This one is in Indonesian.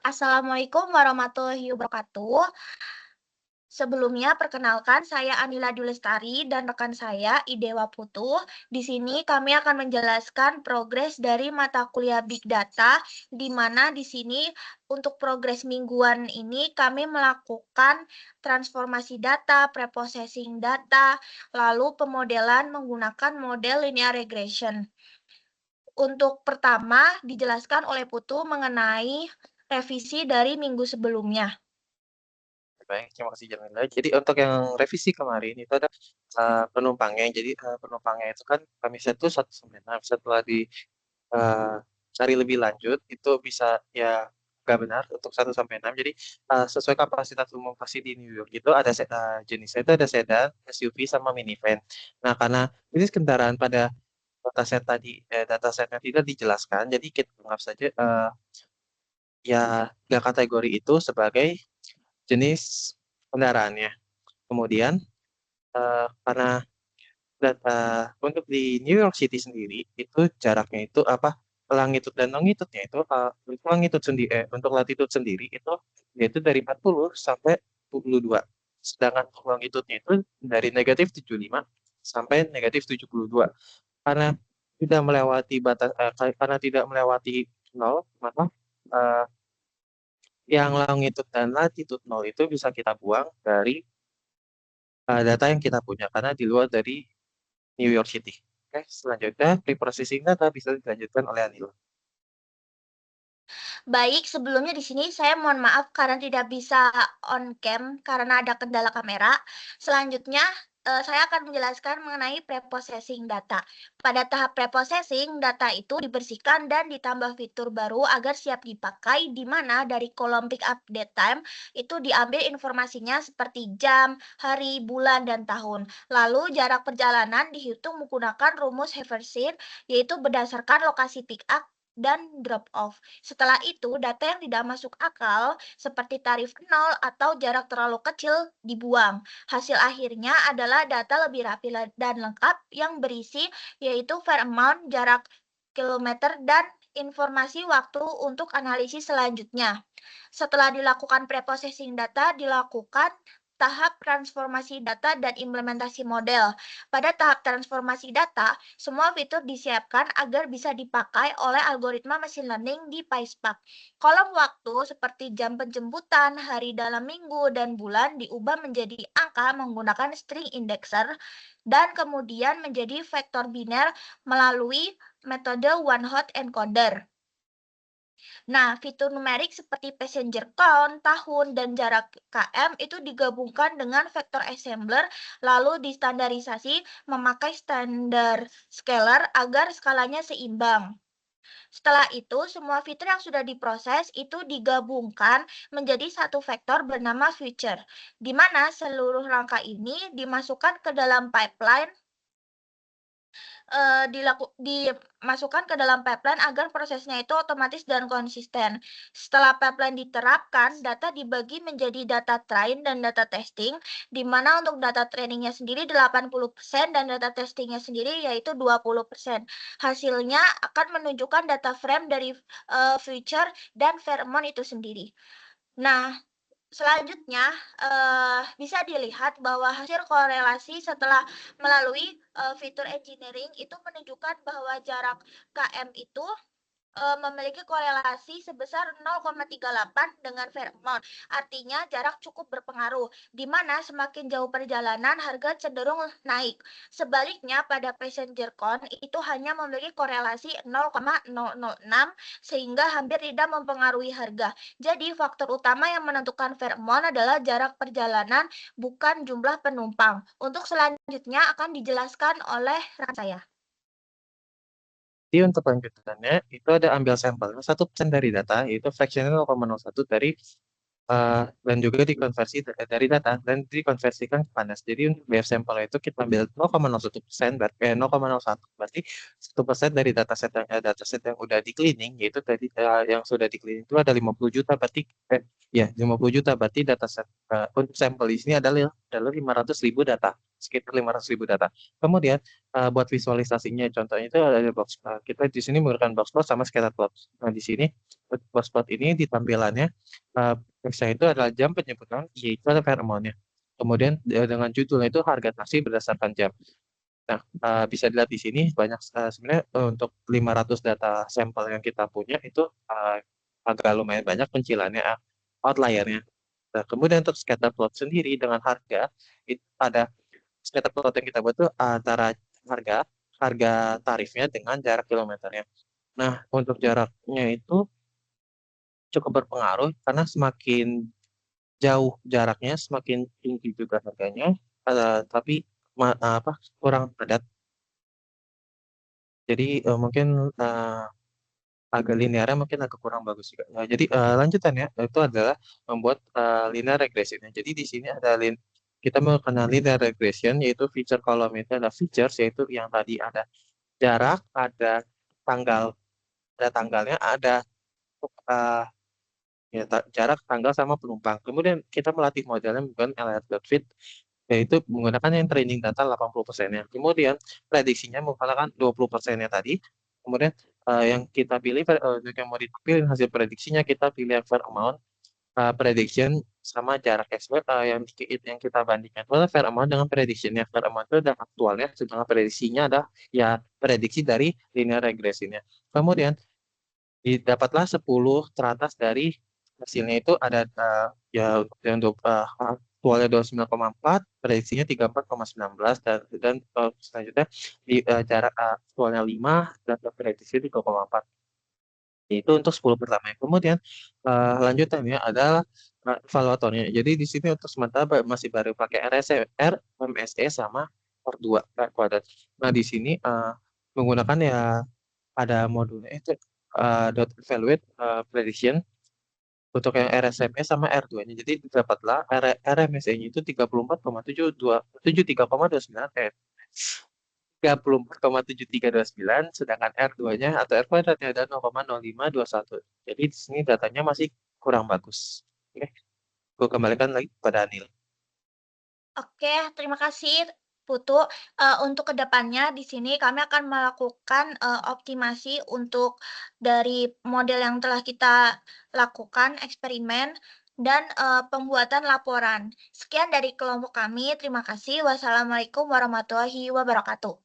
Assalamualaikum warahmatullahi wabarakatuh. Sebelumnya, perkenalkan saya Anila Dulestari dan rekan saya Idewa Putuh. Di sini kami akan menjelaskan progres dari mata kuliah Big Data, di mana di sini untuk progres mingguan ini kami melakukan transformasi data, preprocessing data, lalu pemodelan menggunakan model linear regression. Untuk pertama, dijelaskan oleh Putu mengenai revisi dari minggu sebelumnya. Baik, terima kasih Jamila. Jadi untuk yang revisi kemarin itu ada penumpangnya. Jadi penumpangnya itu kan kami set tuh 1 sampai 6. Setelah cari lebih lanjut itu bisa ya nggak benar untuk 1 sampai 6. Jadi sesuai kapasitas umum taksi di New York itu ada jenisnya itu ada sedan, SUV sama minivan. Nah karena jenis kendaraan pada datasetnya tidak dijelaskan, jadi kita anggap saja ya 3 kategori itu sebagai jenis kendaraannya. Kemudian karena untuk di New York City sendiri itu jaraknya itu apa, longitude dan longitude-nya itu untuk longitude sendiri untuk latitude sendiri itu yaitu dari 40 sampai 22. Sedangkan untuk longitude-nya itu dari -75 sampai -72. Karena tidak melewati karena tidak melewati 0, maka eh, yang longitude dan latitude 0 itu bisa kita buang dari data yang kita punya karena di luar dari New York City. Oke, selanjutnya pre-processing data bisa dilanjutkan oleh Anila. Baik, sebelumnya di sini saya mohon maaf karena tidak bisa on cam karena ada kendala kamera. Selanjutnya, saya akan menjelaskan mengenai preprocessing data. Pada tahap preprocessing, data itu dibersihkan dan ditambah fitur baru agar siap dipakai, di mana dari kolom pick up date time itu diambil informasinya seperti jam, hari, bulan, dan tahun. Lalu jarak perjalanan dihitung menggunakan rumus Haversin, yaitu berdasarkan lokasi pick up dan drop off. Setelah itu, data yang tidak masuk akal seperti tarif nol atau jarak terlalu kecil dibuang. Hasil akhirnya adalah data lebih rapi dan lengkap yang berisi yaitu fair amount, jarak kilometer, dan informasi waktu untuk analisis selanjutnya. Setelah dilakukan preprocessing data, dilakukan tahap transformasi data dan implementasi model. Pada tahap transformasi data, semua fitur disiapkan agar bisa dipakai oleh algoritma machine learning di PySpark. Kolom waktu seperti jam penjemputan, hari dalam minggu, dan bulan diubah menjadi angka menggunakan string indexer dan kemudian menjadi vektor biner melalui metode one-hot encoder. Nah, fitur numerik seperti passenger count, tahun, dan jarak km itu digabungkan dengan vektor assembler lalu distandarisasi memakai standar scalar agar skalanya seimbang. Setelah itu, semua fitur yang sudah diproses itu digabungkan menjadi satu vektor bernama future, di mana seluruh rangka ini dimasukkan ke dalam pipeline dimasukkan ke dalam pipeline agar prosesnya itu otomatis dan konsisten. Setelah pipeline diterapkan, data dibagi menjadi data train dan data testing, di mana untuk data trainingnya sendiri 80% dan data testingnya sendiri yaitu 20%. Hasilnya akan menunjukkan data frame dari future dan Fairmont itu sendiri. Nah, selanjutnya, bisa dilihat bahwa hasil korelasi setelah melalui, fitur engineering itu menunjukkan bahwa jarak km itu memiliki korelasi sebesar 0,38 dengan Fairmont. Artinya jarak cukup berpengaruh, di mana semakin jauh perjalanan harga cenderung naik. Sebaliknya pada passenger count itu hanya memiliki korelasi 0,006 sehingga hampir tidak mempengaruhi harga. Jadi faktor utama yang menentukan Fairmont adalah jarak perjalanan bukan jumlah penumpang. Untuk selanjutnya akan dijelaskan oleh rekan saya. Jadi untuk lanjutannya itu ada ambil sampel 1% dari data yaitu fractionnya 0,01 dari dan juga dikonversi dari data dan dikonversikan ke panas. Jadi untuk biar sampel itu kita ambil 0,01%, 0,01 berarti 1% dari dataset yang udah di cleaning yaitu tadi yang sudah di cleaning itu ada 50 juta berarti ya 50 juta berarti dataset untuk sampel di sini adalah 500.000 data. sekitar 500.000 data. Kemudian buat visualisasinya contohnya itu ada box kita di sini menggunakan box plot sama scatter plot. Nah, di sini box plot ini di tampilannya teksnya itu adalah jam penyebutan yaitu ada fair amount-nya. Kemudian dengan judulnya itu harga taksi berdasarkan jam. Nah, bisa dilihat di sini banyak sebenarnya untuk 500 data sampel yang kita punya itu agak lumayan banyak pencilannya, outlier-nya. Nah, kemudian untuk scatter plot sendiri dengan harga itu ada scatter plot yang kita buat tuh antara harga harga tarifnya dengan jarak kilometernya. Nah, untuk jaraknya itu cukup berpengaruh karena semakin jauh jaraknya semakin tinggi juga harganya, tapi kurang padat. Jadi mungkin agak linearnya mungkin agak kurang bagus juga. Nah, jadi lanjutannya itu adalah membuat linear regression. Jadi di sini ada kita mengenal linear regression yaitu feature column itu ada features yaitu yang tadi ada jarak, ada tanggal, ada tanggalnya, ada uh, ya, jarak, tanggal sama penumpang. Kemudian kita melatih modelnya menggunakan LR.fit yaitu menggunakan yang training data 80%-nya. Kemudian prediksinya menggunakan 20%-nya tadi. Kemudian yang kita pilih untuk yang mau dipilih hasil prediksinya kita pilih yang fair amount prediction sama jarak expert yang kita bandingkan. Kalau fair amount dengan prediction-nya, fair amount itu adalah aktualnya, sedangkan prediksinya adalah ya prediksi dari linear regresinya. Kemudian didapatlah 10 teratas dari hasilnya itu ada ya yang aktualnya 29,4, prediksinya 34,19 dan selanjutnya di jarak aktualnya 5 dan prediksi 3,4. Itu untuk 10 pertama. Kemudian lanjutannya adalah evaluatornya. Jadi di sini untuk sementara masih baru pakai RMSE sama R2 kuadrat. Nah, di sini menggunakan ya ada modulnya itu dot evaluate prediction untuk yang RSME sama R2-nya. Jadi dapatlah RMSE-nya itu 34,7329 34,7329 sedangkan R2-nya atau R kuadratnya ada 0,0521. Jadi di sini datanya masih kurang bagus. Oke, gue kembalikan lagi kepada Anil. Oke, terima kasih Putu. Untuk kedepannya di sini kami akan melakukan optimasi untuk dari model yang telah kita lakukan eksperimen dan pembuatan laporan. Sekian dari kelompok kami. Terima kasih. Wassalamualaikum warahmatullahi wabarakatuh.